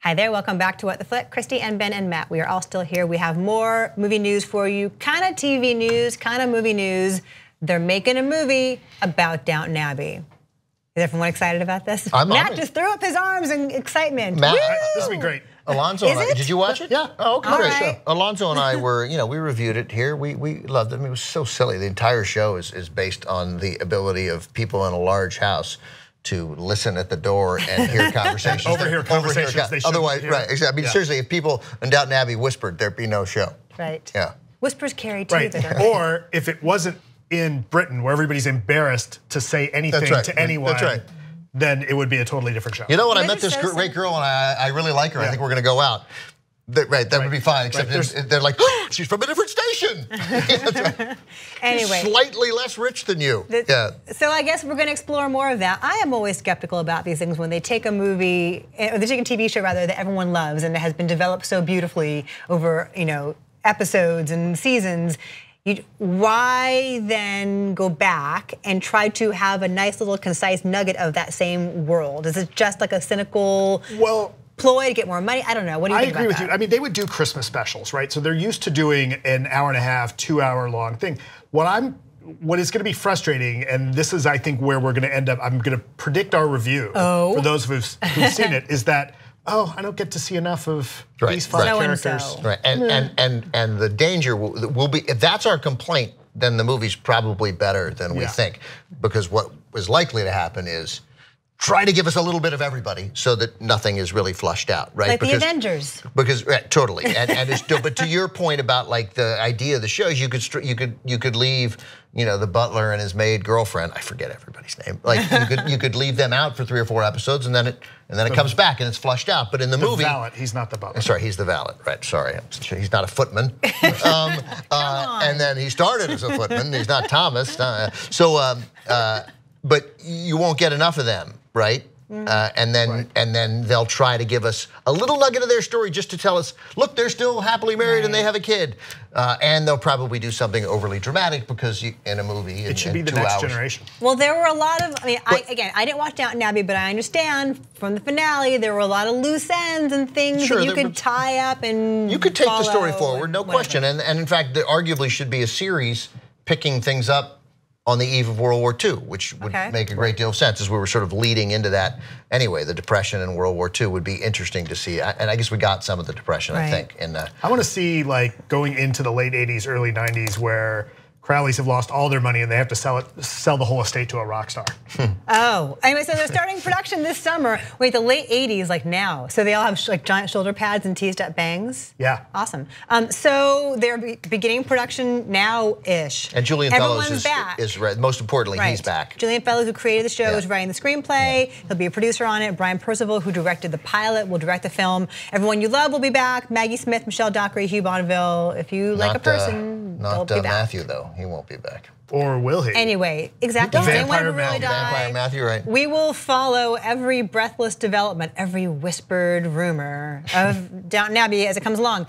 Hi there, welcome back to What the Flick. Christy and Ben and Matt, we are all still here. We have more movie news for you, kind of TV news, kind of movie news. They're making a movie about Downton Abbey. Is everyone excited about this? Matt just threw up his arms in excitement. Matt, this will be great. Alonzo and I, did you watch it? Yeah. Oh, okay. All Great. right. Alonzo and I were, we reviewed it here. We loved it. I mean, it was so silly. The entire show is based on the ability of people in a large house to listen at the door and hear conversations. Overhear conversations. They Otherwise, right, exactly. I mean, seriously, if people in Downton Abbey whispered, there'd be no show. Right. Yeah. Whispers carry too. Right. Or if it wasn't in Britain where everybody's embarrassed to say anything to anyone, then it would be a totally different show. You know what? I met this great girl and I really like her. I think we're going to go out. That would be fine, except they're like, oh, she's from a different station. Anyway. She's slightly less rich than you. So I guess we're going to explore more of that. I am always skeptical about these things when they take a movie, or they take a TV show rather, that everyone loves and it has been developed so beautifully over, episodes and seasons. Why then go back and try to have a nice little concise nugget of that same world? Is it just like a cynical ploy to get more money? I don't know. What do you think about that? I agree with you. I mean, they would do Christmas specials, right? So they're used to doing an hour and a half, 2 hour long thing. What is going to be frustrating, and this is, I think, where we're going to end up, I'm going to predict our review for those who've seen it, is that, I don't get to see enough of these five characters. Right, and the danger will be, if that's our complaint, then the movie's probably better than we think. Because what is likely to happen is, try to give us a little bit of everybody so that nothing is really flushed out, right? Like the Avengers. Because totally, and it's still. But to your point about like the idea of the shows, you could leave, the butler and his maid girlfriend. I forget everybody's name. Like you could leave them out for 3 or 4 episodes, and then it comes back and it's flushed out. But in the movie, valet, he's not the butler. Sorry, he's the valet. Right. Sorry, he's not a footman. And then he started as a footman. He's not Thomas. But you won't get enough of them, right? And then they'll try to give us a little nugget of their story just to tell us, look, they're still happily married and they have a kid. And they'll probably do something overly dramatic because in a movie, it should be the next generation. Well, there were a lot of, I didn't watch Downton Abbey, but I understand from the finale there were a lot of loose ends and things that you could tie up and you could take the story forward, no question. And in fact, there arguably should be a series picking things up on the eve of World War II, which would make a great deal of sense as we were sort of leading into that. Anyway, the Depression and World War II would be interesting to see. And I guess we got some of the Depression, I think. I want to see like going into the late 80s, early 90s where Crowleys have lost all their money and they have to sell the whole estate to a rock star. Anyway, so they're starting production this summer. Wait, the late 80s, like now. So they all have like giant shoulder pads and teased up bangs? Yeah. Awesome. So they're beginning production now-ish. And Julian Fellows is most importantly, he's back. Julian Fellows, who created the show, is writing the screenplay. He'll be a producer on it. Brian Percival, who directed the pilot, will direct the film. Everyone you love will be back. Maggie Smith, Michelle Dockery, Hugh Bonneville. If you like a person, they'll be back. Not Matthew, though. He won't be back. Or will he? Anyway, exactly. Vampire Matthew, right. We will follow every breathless development, every whispered rumor of Downton Abbey as it comes along.